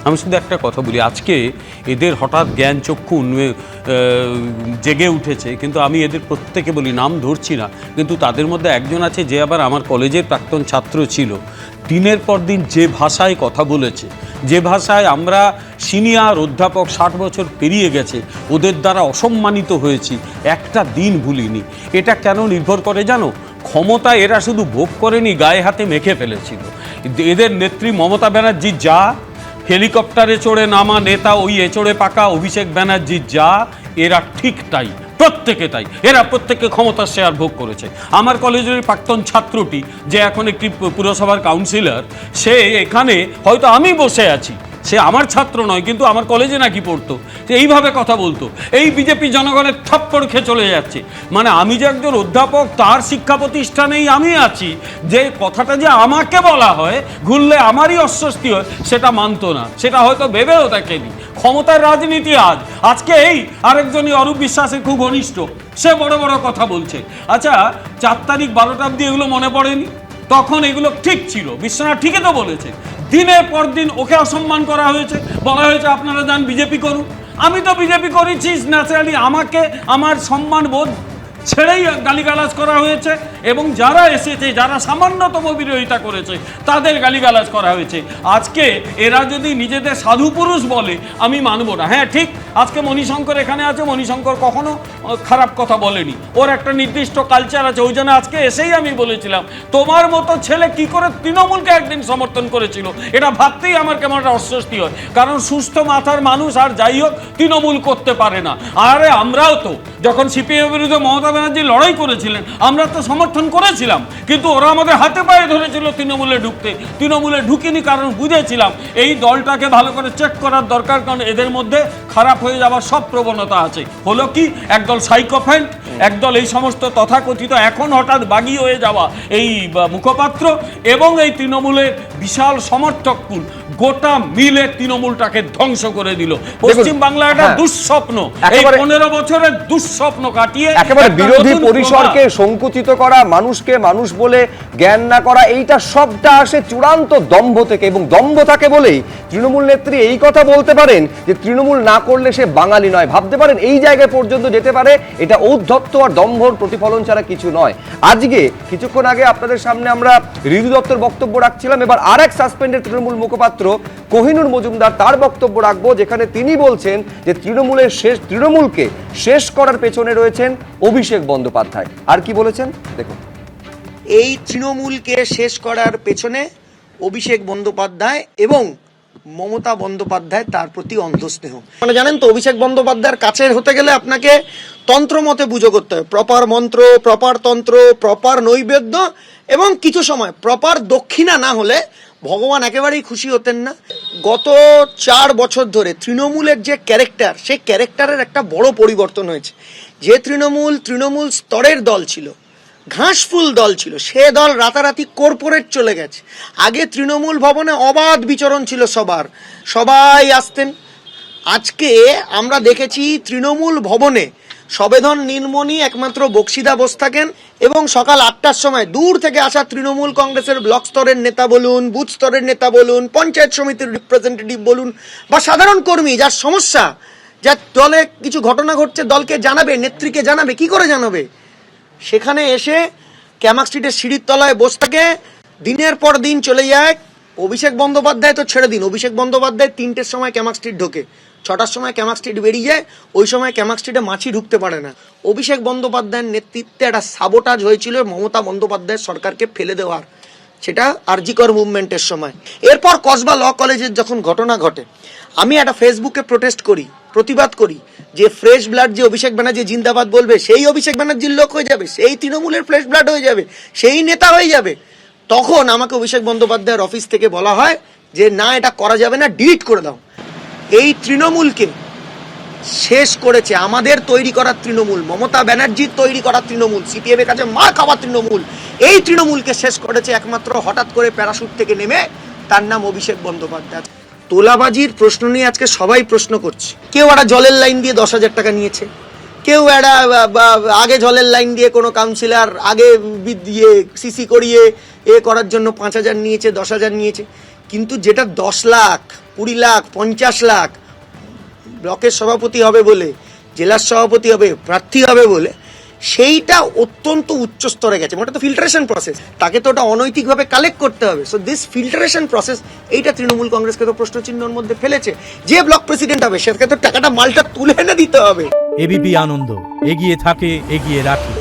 আমি শুধু একটা কথা বলি, আজকে এদের হঠাৎ জ্ঞান চক্ষু জেগে উঠেছে, কিন্তু আমি এদের প্রত্যেকে বলি, নাম ধরছি না, কিন্তু তাদের মধ্যে একজন আছে যে আবার আমার কলেজের প্রাক্তন ছাত্র ছিল। দিনের পর দিন যে ভাষায় কথা বলেছে, যে ভাষায় আমরা সিনিয়র অধ্যাপক 60 বছর পেরিয়ে গেছে ওদের দ্বারা অসম্মানিত হয়েছি, একটা দিন ভুলিনি। এটা কেন নির্ভর করে জানো? ক্ষমতা এরা শুধু ভোগ করেনি, গায়ে হাতে মেখে ফেলেছিল। এদের নেত্রী মমতা ব্যানার্জি যা, হেলিকপ্টারে চড়ে নামা নেতা ওই এচড়ে পাকা অভিষেক ব্যানার্জি যা, এরা ঠিক তাই, প্রত্যেকে তাই। এরা প্রত্যেকে ক্ষমতার শেয়ার ভোগ করেছে। আমার কলেজের প্রাক্তন ছাত্রটি, যে এখন একটি পুরসভার কাউন্সিলর, সে এখানে হয়তো আমি বসে আছি, সে আমার ছাত্র নয়, কিন্তু আমার কলেজে নাকি পড়তো, সে এইভাবে কথা বলতো। এই বিজেপি জনগণের থাপ্পড় খেয়ে চলে যাচ্ছে। মানে আমি যে একজন অধ্যাপক, তার শিক্ষা প্রতিষ্ঠানেই আমি আছি, যে কথাটা যে আমাকে বলা হয়, ঘুরলে আমারই অস্বস্তি হয়, সেটা মানতো না, সেটা হয়তো ভেবেও দেখেনি। ক্ষমতার রাজনীতি আজকে এই আরেকজনই অরূপ বিশ্বাসের খুব ঘনিষ্ঠ, সে বড় বড় কথা বলছে। আচ্ছা, 4 তারিখ 12টা অবধি এগুলো মনে পড়েনি? তখন এগুলো ঠিক ছিল, বিশ্বনাথ ঠিকই তো বলেছে। দিনের পর দিন ওকে অসম্মান করা হয়েছে, বলা হয়েছে আপনারা যান বিজেপি করুন। আমি তো বিজেপি করেছি, ন্যাচারালি আমাকে আমার সম্মান বোধ ছেড়েই গালিগালাজ করা হয়েছে, এবং যারা এসেছে, যারা সামান্যতম বিরোধিতা করেছে, তাদের গালিগালাজ করা হয়েছে। আজকে এরা যদি নিজেদের সাধু পুরুষ বলে, আমি মানব না। হ্যাঁ ঠিক, আজকে মণিশঙ্কর এখানে আছে, মণিশঙ্কর কখনো খারাপ কথা বলেনি, ওর একটা নির্দিষ্ট কালচার আছে। ওই জন্য আজকে এসেই আমি বলেছিলাম, তোমার মতো ছেলে কি করে তৃণমূলকে একদিন সমর্থন করেছিল, এটা ভাবতেই আমার কেমন একটা অস্বস্তি হয়। কারণ সুস্থ মাথার মানুষ আর যাই হোক তৃণমূল করতে পারে না। আরে আমরাও তো যখন সিপিএম বিরুদ্ধে মমতা ব্যানার্জি লড়াই করেছিলেন, আমরা তো সমর্থন করেছিলাম, কিন্তু ওরা আমাদের হাতে পায়ে ধরেছিল তৃণমূলে ঢুকতে। তৃণমূলে ঢুকিনি, কারণ বুঝেছিলাম এই দলটাকে ভালো করে চেক করার দরকার, কারণ এদের মধ্যে খারাপ হয়ে যাওয়ার সব প্রবণতা আছে। হলো কি, একদল সাইকোপ্যাথ, একদল এই সমস্ত তথাকথিত এখন হঠাৎ বাগি হয়ে যাওয়া এই মুখপাত্র, এবং এই তৃণমূলের বিশাল সমর্থক কুল, গোটা মিলে তৃণমূলটাকে ধ্বংস করে দিল। পশ্চিম বাংলা একটা দুঃস্বপ্ন, এই 15 বছরের দুঃস্বপ্ন কাটিয়ে একেবারে বিরোধী পরিসরকে সংকুচিত করা, মানুষকে মানুষ বলে জ্ঞান না করা, এইটা সবটা আসে চূড়ান্ত দম্ভ থেকে। এবং দম্ভ থাকে বলেই তৃণমূল নেত্রী এই কথা বলতে পারেন যে তৃণমূল না করলে সে বাঙালি নয়। ভাবতে পারেন এই জায়গায় পর্যন্ত যেতে পারে। এটা ঔদ্ধত্য আর দম্ভর প্রতিফলন ছাড়া কিছু নয়। আজকে কিছুক্ষণ আগে আপনাদের সামনে আমরা ঋতু দত্তর বক্তব্য রাখছিলাম, এবার আর এক সাসপেন্ডেড তৃণমূল মুখপাত্র কোহিনুর মজুমদার তার বক্তব্য রাখবো, যেখানে তিনি বলছেন যে তৃণমূলকে শেষ করার পেছনে রয়েছেন অভিষেক বন্দ্যোপাধ্যায়। আর কি বলেছেন দেখুন। এই তৃণমূলকে শেষ করার পেছনে অভিষেক বন্দ্যোপাধ্যায় এবং মমতা বন্দ্যোপাধ্যায় তার প্রতি অন্ধস্নেহ। মানে জানেন তো, অভিষেক বন্দ্যোপাধ্যায়ের কাছে হতে গেলে আপনাকে তন্ত্র মতে পুজো করতে হবে, প্রপার মন্ত্র, প্রপার তন্ত্র, প্রপার নৈবেদ্য, এবং কিছু সময় প্রপার দক্ষিণা না হলে ভগবান একেবারেই খুশি হতেন না। গত 4 বছর ধরে তৃণমূলের যে ক্যারেক্টার, সেই ক্যারেক্টারের একটা বড় পরিবর্তন হয়েছে। যে তৃণমূল স্তরের দল ছিল, ঘাসফুল দল ছিল, সে দল রাতারাতি কর্পোরেট চলে গেছে। আগে তৃণমূল ভবনে অবাধ বিচরণ ছিল, সবাই আসতেন। আজকে আমরা দেখেছি তৃণমূল ভবনে সবেধন নীলমণি একমাত্র বক্সিদা বসে থাকেন, এবং সকাল 8টার সময় দূর থেকে আসা তৃণমূল কংগ্রেসের ব্লক স্তরের নেতা বলুন, বুথ স্তরের নেতা বলুন, পঞ্চায়েত সমিতির রিপ্রেজেন্টেটিভ বলুন, বা সাধারণ কর্মী যার সমস্যা, যার দলে কিছু ঘটনা ঘটছে, দলকে জানাবে, নেত্রীকে জানাবে, কি করে জানাবে, সেখানে এসে ক্যামাক স্ট্রিটের সিঁড়ির তলায় বসে থাকে, দিনের পর দিন চলে যায়। অভিষেক বন্দ্যোপাধ্যায় তো ছেড়ে দিন, অভিষেক বন্দ্যোপাধ্যায় 3টের সময় ক্যামাক স্ট্রিট ঢোকে, 6টার সময় ক্যামাক স্ট্রিট বেরিয়ে যায়, ওই সময় ক্যামাক স্ট্রিটে মাছি ঢুকতে পারে না। অভিষেক বন্দ্যোপাধ্যায়ের নেতৃত্বে একটা সাবোটাজ হয়েছিল মমতা বন্দ্যোপাধ্যায়ের সরকারকে ফেলে দেওয়ার, সেটা আরজিকর মুভমেন্টের সময়। এরপর কসবা ল কলেজের যখন ঘটনা ঘটে, আমি একটা ফেসবুকে প্রতিবাদ করি যে ফ্রেশ ব্লাড যে অভিষেক ব্যানার্জি জিন্দাবাদ বলবে, সেই অভিষেক ব্যানার্জির লোক হয়ে যাবে, সেই তৃণমূলের ফ্রেশ ব্লাড হয়ে যাবে, সেই নেতা হয়ে যাবে। তখন আমাকে অভিষেক বন্দ্যোপাধ্যায়ের অফিস থেকে বলা হয় যে না, এটা করা যাবে না, ডিলিট করে দাও। এই তৃণমূলকে শেষ করেছে আমাদের তৈরি করা তৃণমূল, মমতা ব্যানার্জির তৈরি করা তৃণমূল, সিপিএম এর কাছে মা খাওয়া তৃণমূল। এই তৃণমূলকে শেষ করেছে একমাত্র হঠাৎ করে প্যারাশুট থেকে নেমে, তার নাম অভিষেক বন্দ্যোপাধ্যায়। তোলাবাজির প্রশ্ন নিয়ে আজকে সবাই প্রশ্ন করছে। কেউ একটা জলের লাইন দিয়ে 10,000 টাকা নিয়েছে, কেউ একটা আগে জলের লাইন দিয়ে কোনো কাউন্সিলর আগে দিয়ে সিসি করিয়ে করার জন্য 5,000 নিয়েছে, 10,000 নিয়েছে। কিন্তু যেটা 10 লাখ 20 লাখ 50 লাখ ব্লকের সভাপতি হবে বলে, জেলার সভাপতি হবে, প্রার্থী হবে বলে, সেইটা অত্যন্ত উচ্চ স্তরে গেছে। ওটা তো ফিল্টারেশন প্রসেস, তাকে তো ওটা অনৈতিকভাবে কালেক্ট করতে হবে। সো দিস ফিল্টারেশন প্রসেস, এইটা তৃণমূল কংগ্রেসকে তো প্রশ্নচিহ্নের মধ্যে ফেলেছে। যে ব্লক প্রেসিডেন্ট হবে সেটাকে তো টাকাটা মালটা তুলে এনে দিতে হবে। এবিপি আনন্দ, এগিয়ে থাকে, এগিয়ে রাখে।